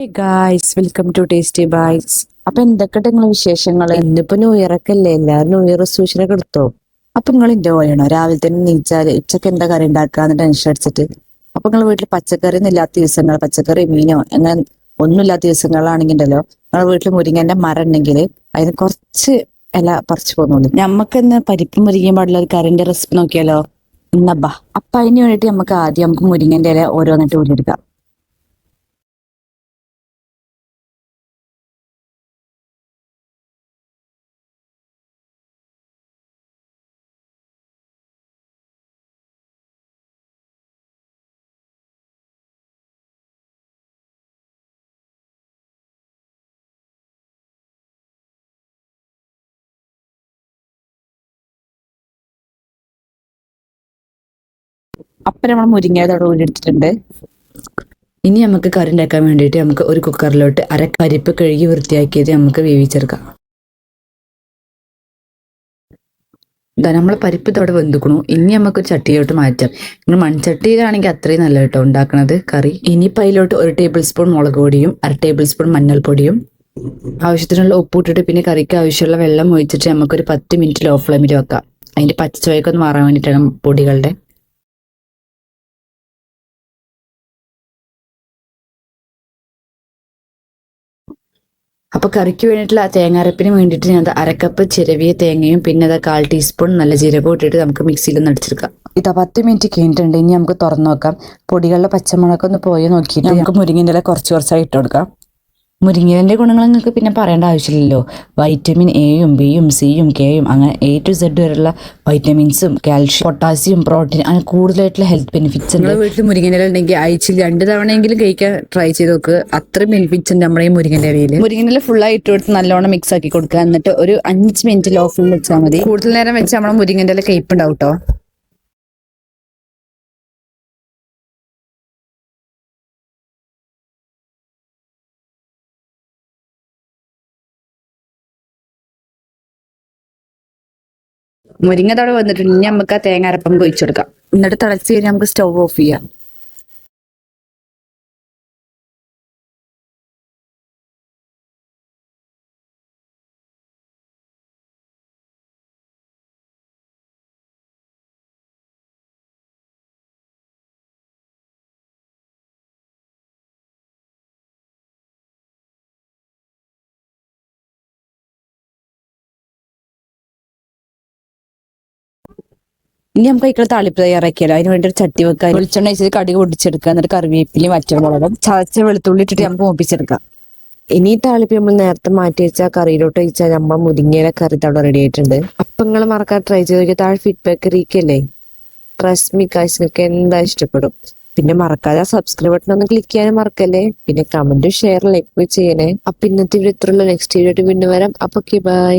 Guys welcome to tasty bites. അപ്പൊ എന്തൊക്കെ നിങ്ങളെ വിശേഷങ്ങൾ? ഇന്നിപ്പോ ന്യൂ ഇയർ ഒക്കെ അല്ലേ, എല്ലാവരും ന്യൂ ഇയർ റെസൊല്യൂഷൻ ഒക്കെ എടുത്തോ? അപ്പൊ നിങ്ങൾ എന്റെ പോലെയാണോ രാവിലെ തന്നെ നീച്ചാല് ഉച്ചക്ക് എന്താ കറി ഉണ്ടാക്കാന്ന് ടെൻഷൻ അടിച്ചിട്ട്? അപ്പൊ നിങ്ങൾ വീട്ടിൽ പച്ചക്കറി ഒന്നും ഇല്ലാത്ത ദിവസങ്ങൾ, പച്ചക്കറി മീനോ അങ്ങനെ ഒന്നുമില്ലാത്ത ദിവസങ്ങളാണെങ്കിൽ ഉണ്ടല്ലോ, നിങ്ങളെ വീട്ടിൽ മുരിങ്ങന്റെ മരം ഉണ്ടെങ്കിൽ അതിന് കുറച്ച് ഇല പറിച്ചു പോകുന്നുള്ളൂ. നമ്മക്ക് പരിപ്പ് മുരിങ്ങയും പാടുള്ള ഒരു കറിന്റെ റെസിപ്പി നോക്കിയാലോ? ഇന്നബ്ബാ. അപ്പൊ അതിന് വേണ്ടിട്ട് നമുക്ക് മുരിങ്ങന്റെ ഇല ഓരോന്നിട്ട് ഊരിയെടുക്കാം. അപ്പൊ നമ്മൾ മുരിങ്ങയുടെ ഊരിയെടുത്തിട്ടുണ്ട്. ഇനി നമുക്ക് കറി ഉണ്ടാക്കാൻ വേണ്ടിയിട്ട് നമുക്ക് ഒരു കുക്കറിലോട്ട് അര പരിപ്പ് കഴുകി വൃത്തിയാക്കിയത് നമുക്ക് വേവിച്ചെടുക്കാം. ഇതാ നമ്മളെ പരിപ്പ് ഇതോടെ വെന്തുക്കണു. ഇനി നമുക്കൊരു ചട്ടിയിലോട്ട് മാറ്റാം. നിങ്ങൾ മൺചട്ടിയിലാണെങ്കിൽ അത്രയും നല്ല കേട്ടോ ഉണ്ടാക്കുന്നത് കറി. ഇനിയിപ്പോൾ അതിലോട്ട് 1 ടേബിൾ സ്പൂൺ മുളക് പൊടിയും 1/2 ടേബിൾ സ്പൂൺ മഞ്ഞൾപ്പൊടിയും ആവശ്യത്തിനുള്ള ഉപ്പിട്ടിട്ട് പിന്നെ കറിക്ക് ആവശ്യമുള്ള വെള്ളം ഒഴിച്ചിട്ട് നമുക്കൊരു 10 മിനിറ്റ് ലോ ഫ്ലെയിമിൽ വെക്കാം. അതിന്റെ പച്ചച്ചുവയൊക്കെ ഒന്ന് മാറാൻ വേണ്ടിയിട്ടാണ് പൊടികളുടെ. അപ്പൊ കറിക്ക് വേണ്ടിയിട്ടുള്ള തേങ്ങാരപ്പിന് വേണ്ടിയിട്ട് ഞാൻ അരക്കപ്പ് ചിരവിയ തേങ്ങയും പിന്നെ 1/4 ടീസ്പൂൺ നല്ല ജീരകവും ഇട്ടിട്ട് നമുക്ക് മിക്സിയിൽ ഒന്ന് അടിച്ചെടുക്കാം. 10 മിനിറ്റ് കഴിഞ്ഞിട്ടുണ്ട്. ഇനി നമുക്ക് തുറന്നു നോക്കാം. പൊടികളുടെ പച്ചമുളകൊക്കെ ഒന്ന് പോയി നോക്കിയിട്ട് നമുക്ക് മുരിങ്ങൻ്റെ ഇല കുറച്ചായി ഇട്ട് കൊടുക്കാം. മുരിങ്ങയിലെ ഗുണങ്ങൾ നിങ്ങൾക്ക് പിന്നെ പറയേണ്ട ആവശ്യമില്ലല്ലോ. വൈറ്റമിൻ എയും ബിയും സിയും കെയും അങ്ങനെ A to Z വരെയുള്ള വൈറ്റമിൻസും കാൽഷ്യം പൊട്ടാസ്യം പ്രോട്ടീൻ അങ്ങനെ കൂടുതലായിട്ടുള്ള ഹെൽത്ത് ബെനിഫിറ്റ്സ് ഉണ്ട്. വീട്ടിൽ മുരിങ്ങയില ഉണ്ടെങ്കിൽ ആഴ്ചയിൽ 2 തവണയെങ്കിലും കഴിക്കാൻ ട്രൈ ചെയ്ത് നോക്ക്. അത്രയും ബെനിഫിറ്റ്സ് ഉണ്ട് നമ്മുടെ ഈ മുരിങ്ങൻ്റെ ഇലയിൽ. മുരിങ്ങയില ഫുള്ളായി ഇട്ട് കൊടുത്ത് നല്ലോണം മിക്സ് ആക്കി കൊടുക്കുക. എന്നിട്ട് ഒരു 5 മിനിറ്റ് ലോ ഫ്ലെയിം വെച്ചാൽ മതി. കൂടുതൽ നേരം വെച്ച് നമ്മുടെ മുരിങ്ങൻ്റെ ഇല കയ്പ്പുണ്ടാവും കേട്ടോ. മുരിങ്ങ തടവ് വന്നിട്ടുണ്ട്. ഇനി നമുക്ക് ആ തേങ്ങ അരപ്പം ഒഴിച്ചെടുക്കാം. എന്നിട്ട് തിളച്ച് കഴിഞ്ഞാൽ നമുക്ക് സ്റ്റൗ ഓഫ് ചെയ്യാം. ഇനി നമുക്ക് അതിൽ താളിപ്പ് തയ്യാറാക്കിയാലോ? അതിന് വേണ്ടി ഒരു ചട്ടി വെക്കുക. വെളിച്ചെണ്ണ വെച്ചിട്ട് കടുക് പൊടിച്ചെടുക്കുക. എന്നിട്ട് കറിവേപ്പിലയും വറ്റൽമുളകും ചതച്ച വെളുത്തുള്ളി ഇട്ടിട്ട് നമുക്ക് മൂപ്പിച്ചെടുക്കാം. ഇനി താളിപ്പ് നമ്മൾ നേരത്തെ മാറ്റി വെച്ചാൽ കറിയിലോട്ട് വെച്ചാൽ നമ്മൾ മുരിങ്ങയില കറി തവിടെ റെഡി ആയിട്ടുണ്ട്. അപ്പൊ നിങ്ങൾ മറക്കാൻ ട്രൈ ചെയ്ത് നോക്കിയാൽ താഴെ ഫീഡ്ബാക്ക് അറിയിക്കല്ലേ. ട്രസ്റ്റ് മീ ഗൈസ്, നിങ്ങൾക്ക് എന്താ ഇഷ്ടപ്പെടും. പിന്നെ മറക്കാതെ സബ്സ്ക്രൈബ് ബട്ടൺ ഒന്ന് ക്ലിക്ക് ചെയ്യാനും മറക്കല്ലേ. പിന്നെ കമന്റും ഷെയർ ലൈക്ക് ചെയ്യണേ. അപ്പൊ ഇന്നത്തെ വീഡിയോ ഇത്രയുള്ള. നെക്സ്റ്റ് വീഡിയോ വീണ്ടും വരാം. അപ്പൊ ബൈ.